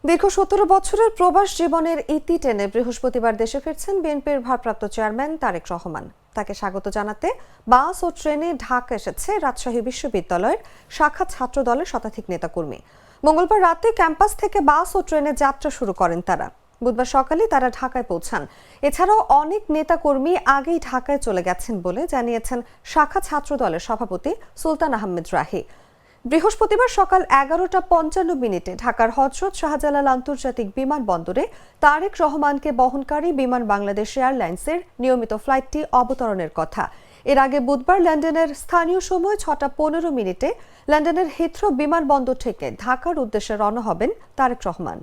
দীর্ঘ ১৭ বছরের প্রবাস জীবনের ইতি টেনে বৃহস্পতিবার দেশে ফিরছেন বিএনপির ভারপ্রাপ্ত চেয়ারম্যান তারেক রহমান। তাকে স্বাগত জানাতে বাস ও ট্রেনে ঢাকা এসেছে রাজশাহী বিশ্ববিদ্যালয়ের শাখা ছাত্র দলের শতাধিক নেতাকর্মী। মঙ্গলবার রাতে ক্যাম্পাস থেকে বাস ও ট্রেনে যাত্রা শুরু করেন তারা। বুধবার সকালে তারা ঢাকায় পৌঁছান। এছাড়াও অনেক নেতাকর্মী আগেই ঢাকায় চলে গেছেন বলে জানিয়েছেন শাখা ছাত্র দলের সভাপতি সুলতান আহমেদ রাহি। বৃহস্পতিবার সকাল ১১:৫৫ ঢাকার হযরত শাহজালাল আন্তর্জাতিক বিমানবন্দরে তারেক রহমানকে বহনকারী বিমান বাংলাদেশ এয়ারলাইন্সের নিয়মিত ফ্লাইটটি অবতরণের কথা। এর আগে বুধবার লন্ডনের স্থানীয় সময় ৬:১৫ লন্ডনের হিথ্রো বিমানবন্দর থেকে ঢাকার উদ্দেশ্যে রওনা হবেন তারেক রহমান।